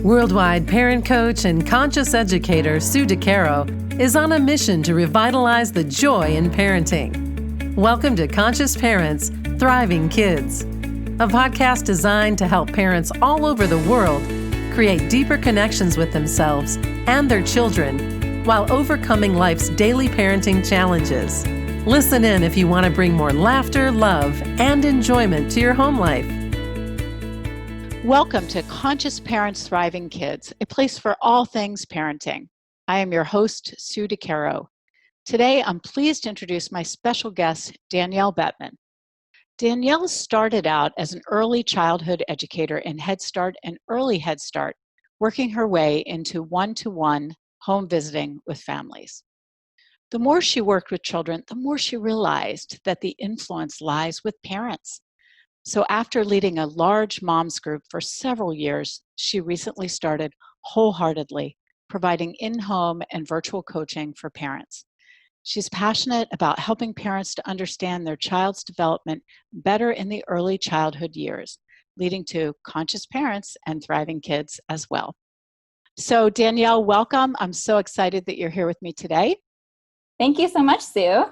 Worldwide parent coach and conscious educator Sue DeCaro is on a mission to revitalize the joy in parenting. Welcome to Conscious Parents, Thriving Kids, a podcast designed to help parents all over the world create deeper connections with themselves and their children while overcoming life's daily parenting challenges. Listen in if you want to bring more laughter, love, and enjoyment to your home life. Welcome to Conscious Parents, Thriving Kids, a place for all things parenting. I am your host, Sue DeCaro. Today, I'm pleased to introduce my special guest, Danielle Bettmann. Danielle started out as an early childhood educator in Head Start and Early Head Start, working her way into one-to-one home visiting with families. The more she worked with children, the more she realized that the influence lies with parents. So after leading a large moms group for several years, she recently started wholeheartedly providing in-home and virtual coaching for parents. She's passionate about helping parents to understand their child's development better in the early childhood years, leading to conscious parents and thriving kids as well. So Danielle, welcome. I'm so excited that you're here with me today. Thank you so much, Sue.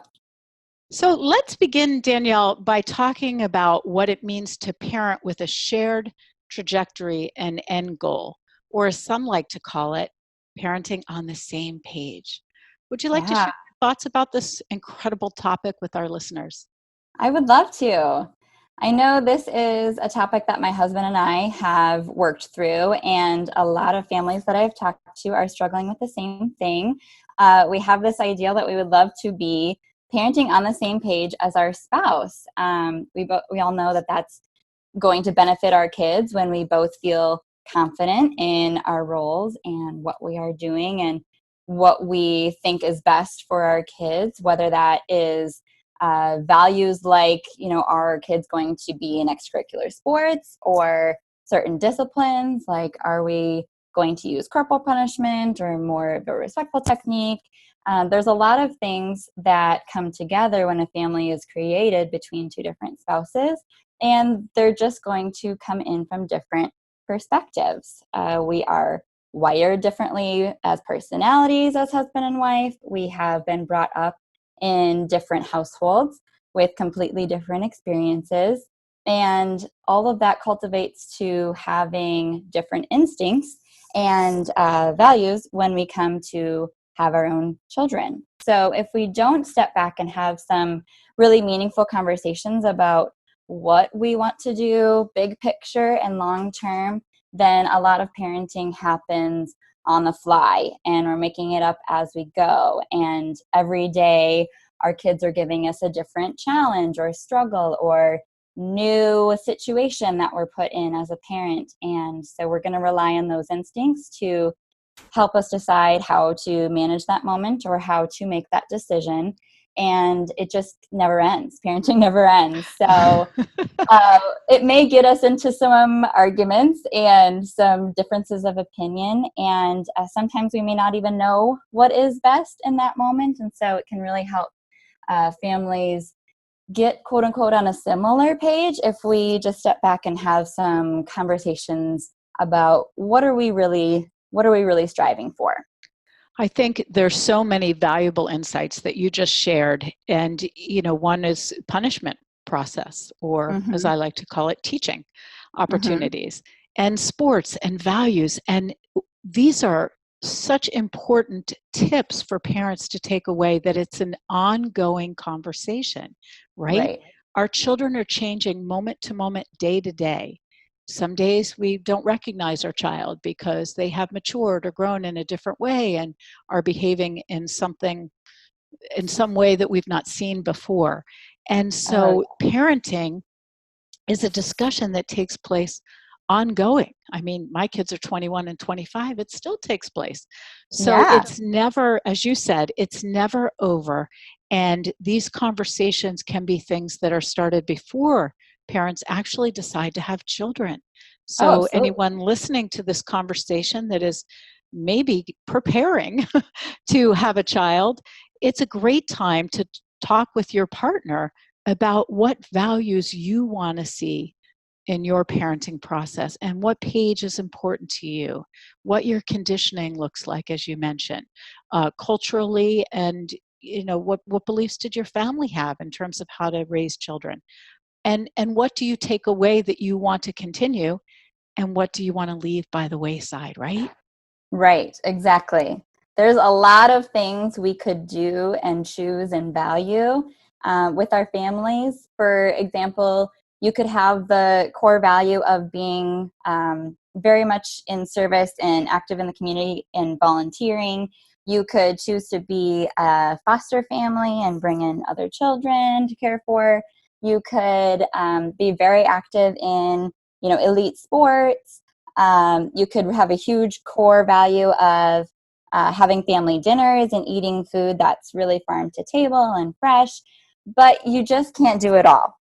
So let's begin, Danielle, by talking about what it means to parent with a shared trajectory and end goal, or as some like to call it, parenting on the same page. Would you like to share your thoughts about this incredible topic with our listeners? I would love to. I know this is a topic that my husband and I have worked through, and a lot of families that I've talked to are struggling with the same thing. We have this ideal that we would love to be parenting on the same page as our spouse. We all know that that's going to benefit our kids when we both feel confident in our roles and what we are doing and what we think is best for our kids, whether that is values like, are kids going to be in extracurricular sports or certain disciplines? Like, are we going to use corporal punishment or more of a respectful technique? There's a lot of things that come together when a family is created between two different spouses, and they're just going to come in from different perspectives. We are wired differently as personalities as husband and wife. We have been brought up in different households with completely different experiences, and all of that cultivates to having different instincts and values when we come to have our own children. So if we don't step back and have some really meaningful conversations about what we want to do, big picture and long term, then a lot of parenting happens on the fly, and we're making it up as we go. And every day our kids are giving us a different challenge or struggle or new situation that we're put in as a parent. And so we're going to rely on those instincts to help us decide how to manage that moment or how to make that decision. And it just never ends. Parenting never ends. So it may get us into some arguments and some differences of opinion. And sometimes we may not even know what is best in that moment. And so it can really help families get quote unquote on a similar page if we just step back and have some conversations about what are we really striving for. I think there's so many valuable insights that you just shared. And, one is punishment process, or as I like to call it, teaching opportunities, and sports and values. And these are such important tips for parents to take away, that it's an ongoing conversation, right? Our children are changing moment to moment, day to day. Some days we don't recognize our child because they have matured or grown in a different way and are behaving in some way that we've not seen before. And so parenting is a discussion that takes place ongoing. I mean, my kids are 21 and 25. It still takes place. So It's never, as you said, it's never over. And these conversations can be things that are started before parents actually decide to have children. So anyone listening to this conversation that is maybe preparing to have a child, it's a great time to talk with your partner about what values you want to see in your parenting process and what page is important to you, what your conditioning looks like, as you mentioned, culturally, and what beliefs did your family have in terms of how to raise children, and what do you take away that you want to continue, and what do you want to leave by the wayside, right? Right, exactly. There's a lot of things we could do and choose and value with our families. For example, you could have the core value of being very much in service and active in the community and volunteering. You could choose to be a foster family and bring in other children to care for. You could be very active in, elite sports. You could have a huge core value of having family dinners and eating food that's really farm to table and fresh, but you just can't do it all.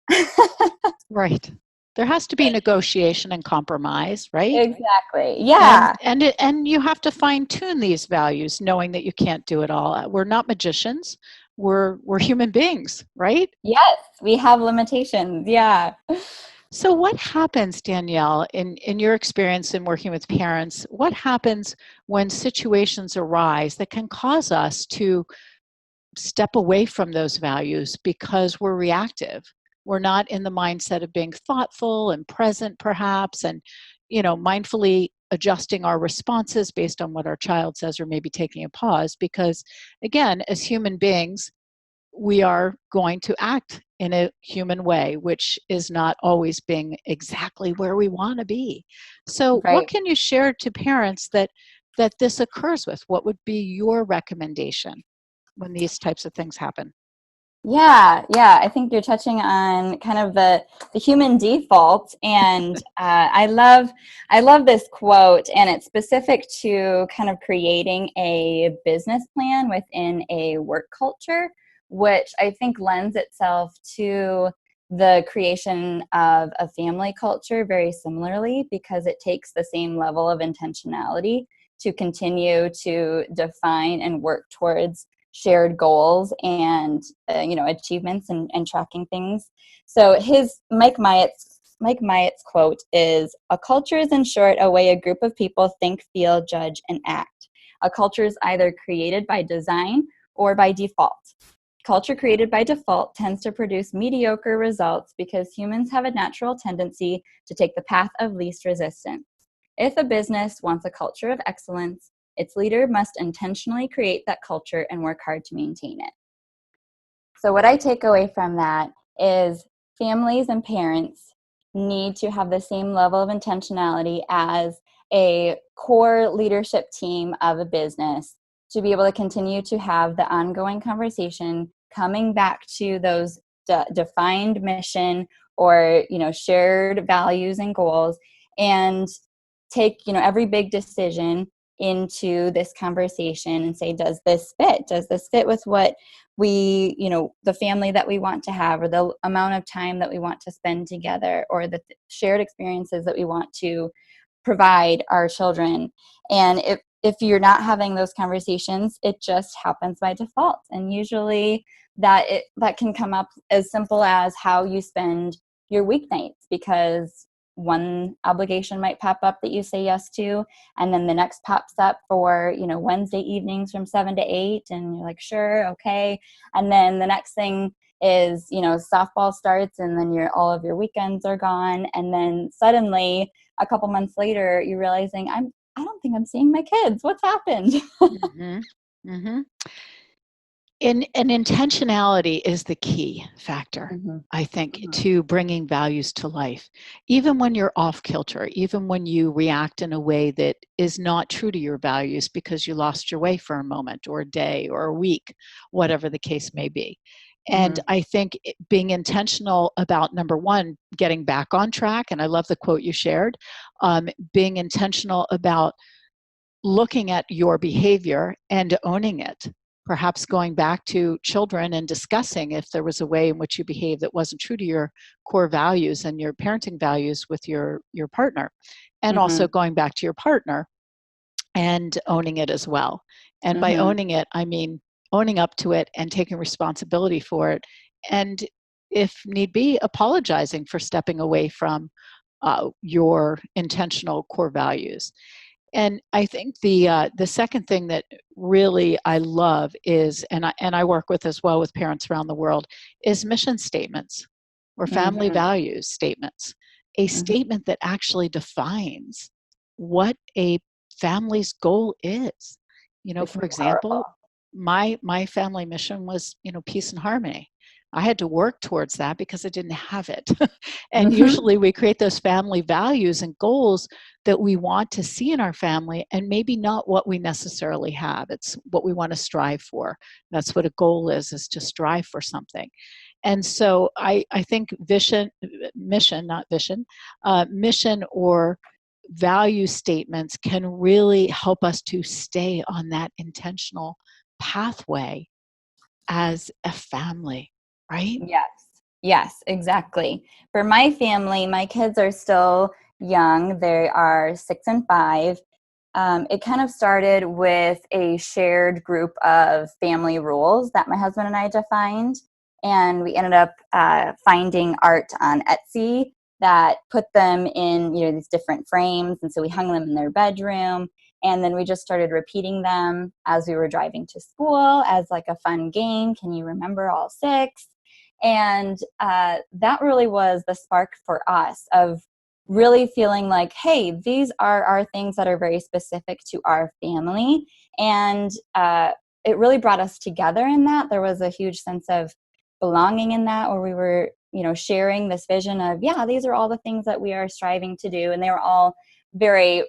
Right. There has to be negotiation and compromise, right? Exactly. Yeah. And you have to fine tune these values, knowing that you can't do it all. We're not magicians. We're human beings, right? Yes, we have limitations. Yeah. So what happens, Danielle, in your experience in working with parents, what happens when situations arise that can cause us to step away from those values because we're reactive? We're not in the mindset of being thoughtful and present, perhaps, and mindfully adjusting our responses based on what our child says, or maybe taking a pause, because again, as human beings, we are going to act in a human way, which is not always being exactly where we want to be. So what Right. can you share to parents that this occurs with? What would be your recommendation when these types of things happen? Yeah, I think you're touching on kind of the human default, and I love this quote, and it's specific to kind of creating a business plan within a work culture, which I think lends itself to the creation of a family culture very similarly, because it takes the same level of intentionality to continue to define and work towards shared goals and achievements and tracking things. So his Mike Myatt's quote is, "A culture is, in short, a way a group of people think, feel, judge, and act. A culture is either created by design or by default. Culture created by default tends to produce mediocre results because humans have a natural tendency to take the path of least resistance. If a business wants a culture of excellence, its leader must intentionally create that culture and work hard to maintain it." So what I take away from that is families and parents need to have the same level of intentionality as a core leadership team of a business to be able to continue to have the ongoing conversation, coming back to those defined mission or shared values and goals, and take every big decision into this conversation and say, does this fit with what we the family that we want to have, or the amount of time that we want to spend together, or the shared experiences that we want to provide our children. And if you're not having those conversations, it just happens by default, and usually that can come up as simple as how you spend your weeknights, because one obligation might pop up that you say yes to, and then the next pops up for Wednesday evenings from 7 to 8, and you're like, sure, okay. And then the next thing is softball starts, and then all of your weekends are gone, and then suddenly a couple months later you're realizing, I don't think I'm seeing my kids. What's happened? Mm-hmm. Mm-hmm. And intentionality is the key factor, Mm-hmm. I think, Mm-hmm. to bringing values to life. Even when you're off kilter, even when you react in a way that is not true to your values because you lost your way for a moment or a day or a week, whatever the case may be. And Mm-hmm. I think being intentional about, number one, getting back on track, and I love the quote you shared, being intentional about looking at your behavior and owning it. Perhaps going back to children and discussing if there was a way in which you behaved that wasn't true to your core values and your parenting values with your partner. And Mm-hmm. also going back to your partner and owning it as well. And by Mm-hmm. owning it, I mean owning up to it and taking responsibility for it. And if need be, apologizing for stepping away from your intentional core values. And I think the second thing that really I love is, and I work with as well with parents around the world, is mission statements or family Mm-hmm. values statements. A Mm-hmm. statement that actually defines what a family's goal is. It's For so powerful. example, my family mission was, peace and harmony. I had to work towards that because I didn't have it. And Mm-hmm. usually we create those family values and goals that we want to see in our family, and maybe not what we necessarily have. It's what we want to strive for. That's what a goal is to strive for something. And so I think mission or value statements can really help us to stay on that intentional pathway as a family, right? Yes. Yes, exactly. For my family, my kids are still young. They are 6 and 5. It kind of started with a shared group of family rules that my husband and I defined. And we ended up finding art on Etsy that put them in, these different frames. And so we hung them in their bedroom. And then we just started repeating them as we were driving to school as like a fun game. Can you remember all 6? And that really was the spark for us of really feeling like, hey, these are our things that are very specific to our family. And it really brought us together in that. There was a huge sense of belonging in that, where we were, sharing this vision of, yeah, these are all the things that we are striving to do. And they were all very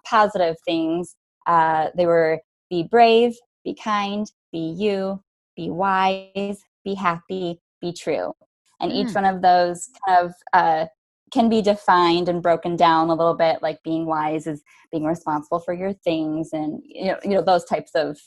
positive things. They were be brave, be kind, be you, be wise, be happy, be true. And each Mm, one of those kind of can be defined and broken down a little bit, like being wise is being responsible for your things, and those types of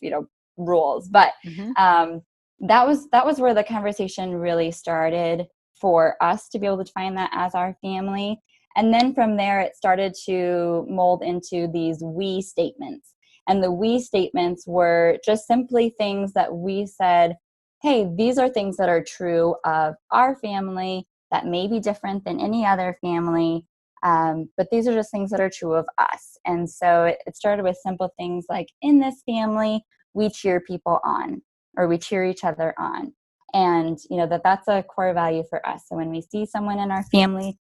rules. But mhm. that was where the conversation really started for us to be able to define that as our family. And then from there, it started to mold into these we statements. And the we statements were just simply things that we said, hey, these are things that are true of our family that may be different than any other family. But these are just things that are true of us. And so it started with simple things like, in this family, we cheer people on, or we cheer each other on. And, that's a core value for us. So when we see someone in our family,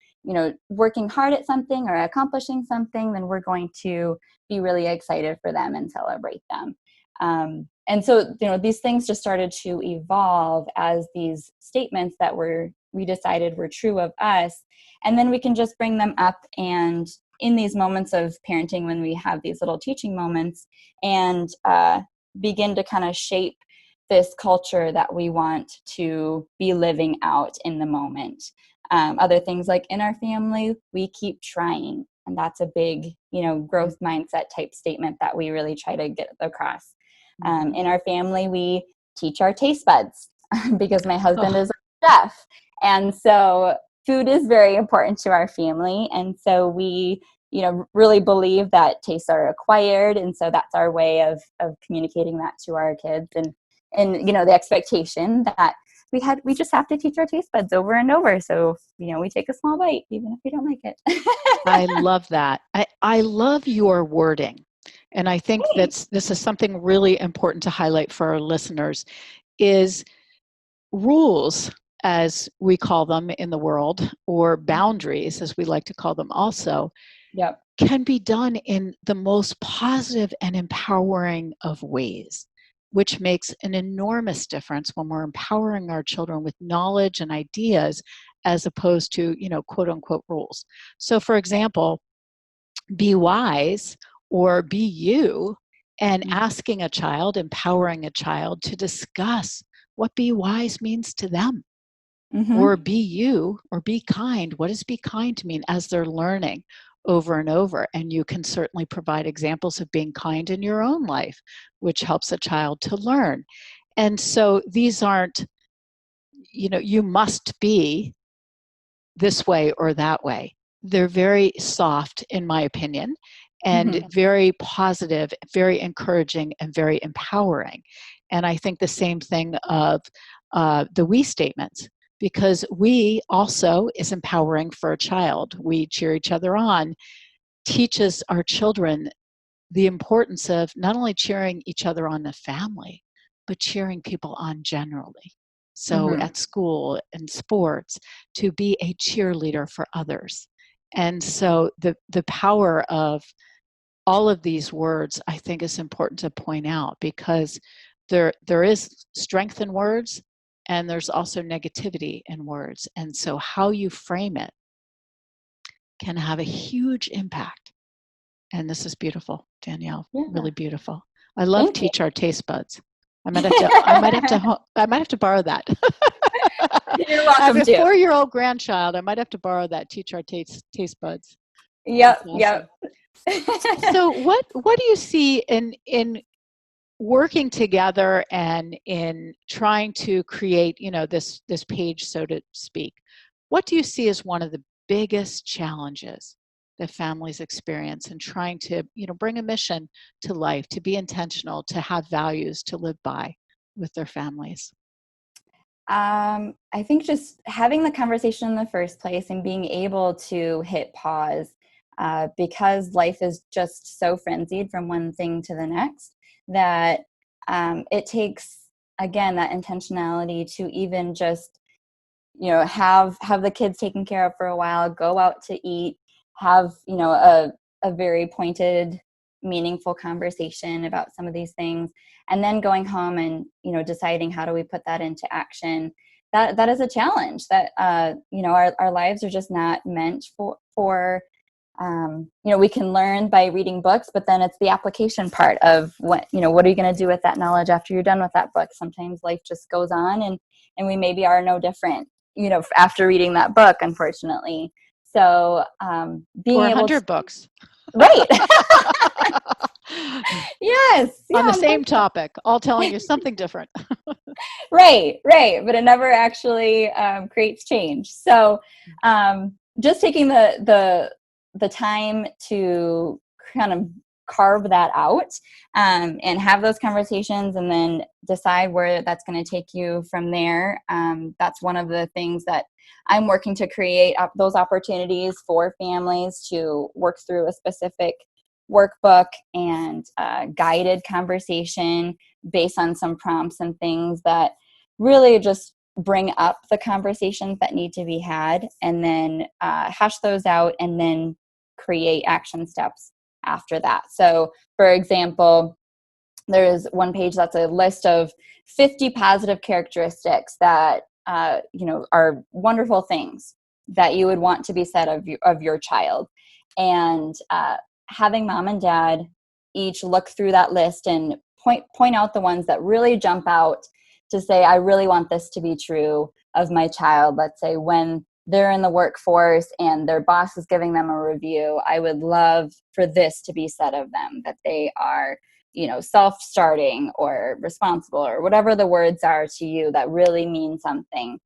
working hard at something or accomplishing something, then we're going to be really excited for them and celebrate them. And so, these things just started to evolve as these statements that we decided were true of us. And then we can just bring them up, and in these moments of parenting, when we have these little teaching moments, and begin to kind of shape this culture that we want to be living out in the moment. Other things like, in our family, we keep trying. And that's a big, growth mindset type statement that we really try to get across. Mhm. In our family, we teach our taste buds because my husband Oh, is a chef. And so food is very important to our family. And so we, really believe that tastes are acquired. And so that's our way of communicating that to our kids. And the expectation that we just have to teach our taste buds over and over. So, we take a small bite, even if we don't like I it. love that. I love your wording. And I think Thanks. this is something really important to highlight for our listeners is rules, as we call them in the world, or boundaries, as we like to call them also, Yep. can be done in the most positive and empowering of ways, which makes an enormous difference when we're empowering our children with knowledge and ideas as opposed to, quote unquote rules. So, for example, be wise or be you, and asking a child, empowering a child to discuss what be wise means to them, or Mm-hmm. be you or be kind. What does be kind mean as they're learning over and over? And you can certainly provide examples of being kind in your own life, which helps a child to learn. And so these aren't, you must be this way or that way. They're very soft, in my opinion, and Mm-hmm. very positive, very encouraging, and very empowering. And I think the same thing of the we statements, because we also is empowering for a child. We cheer each other on, teaches our children the importance of not only cheering each other on the family, but cheering people on generally. So at school and sports, to be a cheerleader for others. And so the power of all of these words, I think, is important to point out, because there is strength in words and there's also negativity in words. And so how you frame it can have a huge impact. And this is beautiful, Danielle. Yeah. Really beautiful. I love Thank you. teach our taste buds. I might have to borrow that. You're I have welcome a to. 4-year-old grandchild. I might have to borrow that. Teach our taste buds. Yep. Awesome. Yep. So what do you see in working together and in trying to create, this page, so to speak? What do you see as one of the biggest challenges that families experience in trying to, bring a mission to life, to be intentional, to have values to live by with their families? I think just having the conversation in the first place and being able to hit pause, because life is just so frenzied from one thing to the next, that it takes, again, that intentionality to even just, have the kids taken care of for a while, go out to eat, have, a very pointed, meaningful conversation about some of these things, and then going home and, deciding how do we put that into action. That is a challenge that, our lives are just not meant for we can learn by reading books, but then it's the application part of what are you going to do with that knowledge after you're done with that book? Sometimes life just goes on, and we maybe are no different, after reading that book, unfortunately. So being Or able 100 to, books. right. Yes. On Yeah, the same topic, all telling you something different. right. But it never actually creates change. So just taking the time to kind of carve that out, and have those conversations, and then decide where that's going to take you from there. That's one of the things that I'm working to create, those opportunities for families to work through a specific workbook and guided conversation based on some prompts and things that really just bring up the conversations that need to be had, and then hash those out, and then create action steps after that. So, for example, there's one page that's a list of 50 positive characteristics that are wonderful things that you would want to be said of your child, and having mom and dad each look through that list and point out the ones that really jump out, to say, I really want this to be true of my child. Let's say when they're in the workforce and their boss is giving them a review, I would love for this to be said of them, that they are, self-starting or responsible, or whatever the words are to you that really mean something.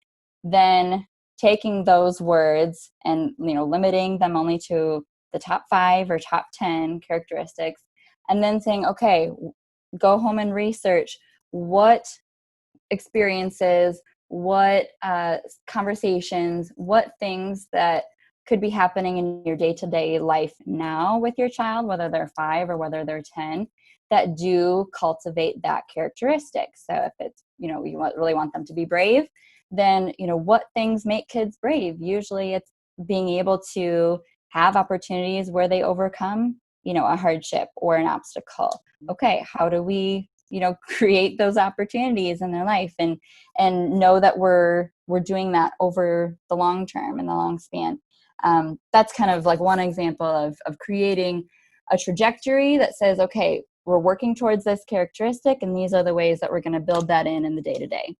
Then taking those words and, limiting them only to the top 5 or top 10 characteristics, and then saying, okay, go home and research what experiences, what conversations, what things that could be happening in your day-to-day life now with your child, whether they're 5 or whether they're 10, that do cultivate that characteristic. So if it's, really want them to be brave, then, what things make kids brave? Usually it's being able to have opportunities where they overcome, a hardship or an obstacle. Okay, how do we, create those opportunities in their life, and know that we're doing that over the long term and the long span. That's kind of like one example of creating a trajectory that says, okay, we're working towards this characteristic, and these are the ways that we're going to build that in the day-to-day.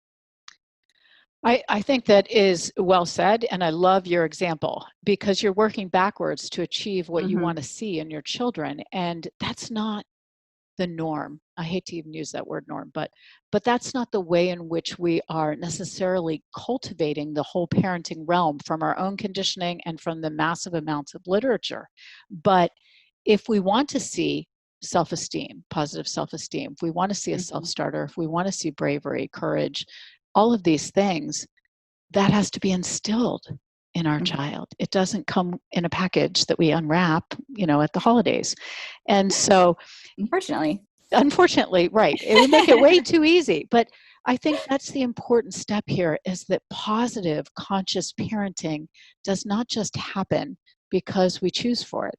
I think that is well said, and I love your example, because you're working backwards to achieve what you want to see in your children, and that's not the norm. I hate to even use that word norm, but that's not the way in which we are necessarily cultivating the whole parenting realm from our own conditioning and from the massive amounts of literature. But if we want to see self-esteem, positive self-esteem, if we want to see a self-starter, if we want to see bravery, courage, all of these things, that has to be instilled in our child. It doesn't come in a package that we unwrap, at the holidays. And so, unfortunately, right. We make it way too easy. But I think that's the important step here, is that positive, conscious parenting does not just happen because we choose for it.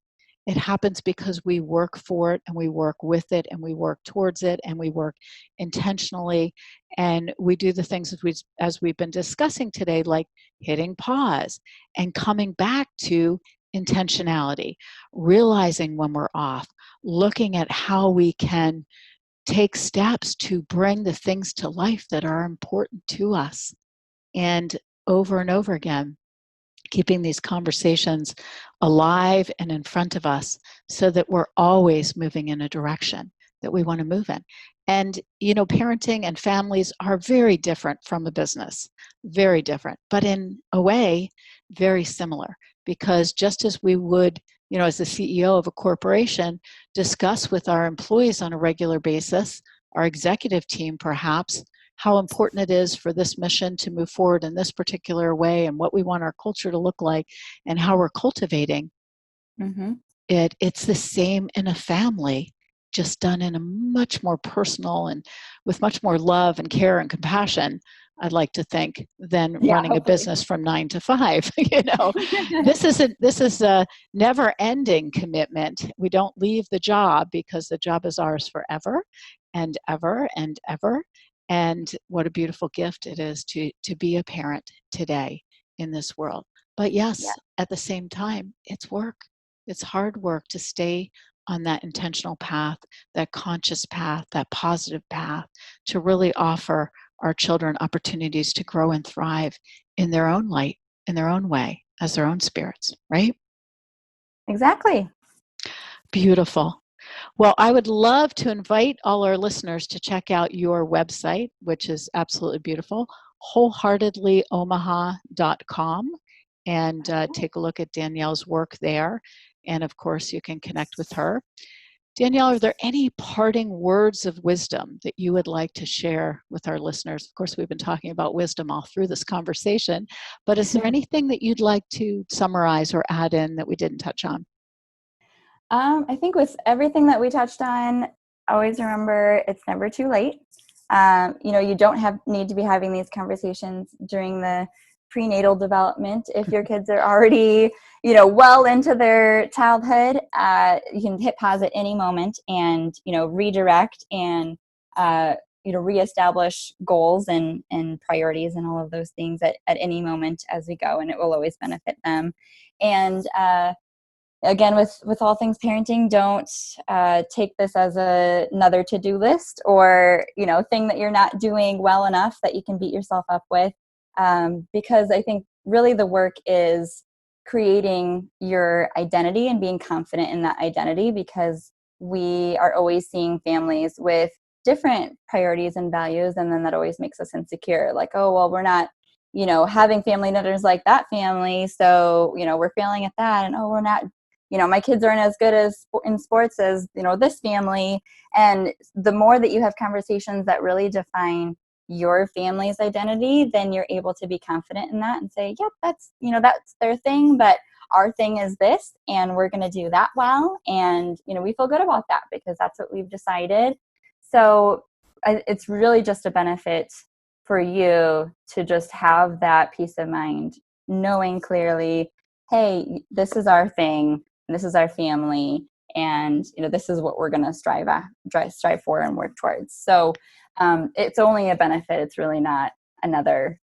It happens because we work for it, and we work with it, and we work towards it, and we work intentionally, and we do the things as we've been discussing today, like hitting pause and coming back to intentionality, realizing when we're off, looking at how we can take steps to bring the things to life that are important to us. And over again, keeping these conversations alive and in front of us so that we're always moving in a direction that we want to move in. And, parenting and families are very different from a business, very different, but in a way, very similar. Because just as we would, as the CEO of a corporation, discuss with our employees on a regular basis, our executive team perhaps, how important it is for this mission to move forward in this particular way, and what we want our culture to look like, and how we're cultivating it. It's the same in a family, just done in a much more personal and with much more love and care and compassion, I'd like to think, than running a business from 9 to 5. This is a never-ending commitment. We don't leave the job, because the job is ours forever and ever and ever. And what a beautiful gift it is to be a parent today in this world. But yes, at the same time, it's work. It's hard work to stay on that intentional path, that conscious path, that positive path, to really offer our children opportunities to grow and thrive in their own light, in their own way, as their own spirits, right? Exactly. Beautiful. Well, I would love to invite all our listeners to check out your website, which is absolutely beautiful, wholeheartedlyomaha.com, and take a look at Danielle's work there. And of course, you can connect with her. Danielle, are there any parting words of wisdom that you would like to share with our listeners? Of course, we've been talking about wisdom all through this conversation, but is there anything that you'd like to summarize or add in that we didn't touch on? I think with everything that we touched on, always remember it's never too late. You don't need to be having these conversations during the prenatal development. If your kids are already, well into their childhood, you can hit pause at any moment and, redirect and, reestablish goals and priorities and all of those things at any moment as we go, and it will always benefit them. And, again, with all things parenting, don't take this as another to-do list or, thing that you're not doing well enough that you can beat yourself up with. Because I think really the work is creating your identity and being confident in that identity, because we are always seeing families with different priorities and values, and then that always makes us insecure. Like, oh, well, we're not having family dinners like that family, so we're failing at that, and oh, we're not, my kids aren't as good as in sports as this family. And the more that you have conversations that really define your family's identity, then you're able to be confident in that and say, yep, that's their thing, but our thing is this, and we're going to do that well, and we feel good about that because that's what we've decided. So it's really just a benefit for you to just have that peace of mind, knowing clearly, hey, this is our thing, this is our family, and this is what we're going to strive for and work towards. So it's only a benefit. It's really not another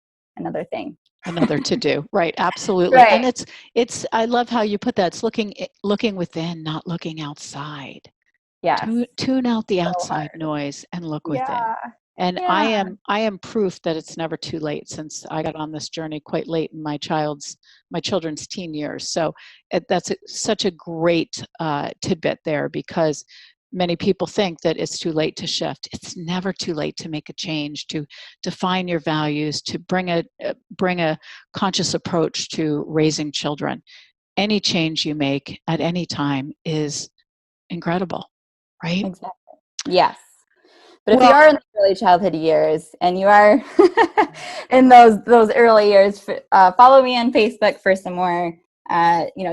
thing. Another to do, right? Absolutely. Right. And it's I love how you put that. It's looking within, not looking outside. Yes. Tune out the outside noise and look within. And Yeah. I am proof that it's never too late, since I got on this journey quite late in my children's teen years. So that's such a great tidbit there, because many people think that it's too late to shift. It's never too late to make a change, to define your values, to bring a conscious approach to raising children. Any change you make at any time is incredible, right? Exactly. Yes. But if you are in the early childhood years and you are in those early years, follow me on Facebook for some more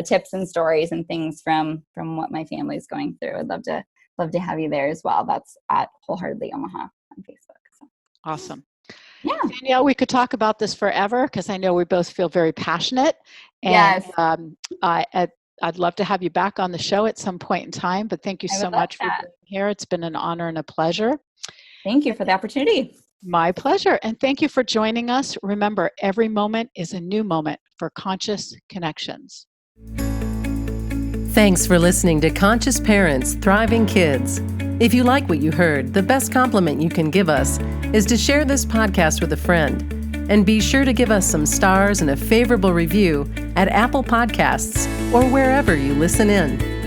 tips and stories and things from what my family is going through. I'd love to have you there as well. That's at Wholeheartedly Omaha on Facebook. So. Awesome. Yeah. Danielle, we could talk about this forever because I know we both feel very passionate. And yes. I'd love to have you back on the show at some point in time, but thank you so much for being here. It's been an honor and a pleasure. Thank you for the opportunity. My pleasure. And thank you for joining us. Remember, every moment is a new moment for conscious connections. Thanks for listening to Conscious Parents, Thriving Kids. If you like what you heard, the best compliment you can give us is to share this podcast with a friend. And be sure to give us some stars and a favorable review at Apple Podcasts or wherever you listen in.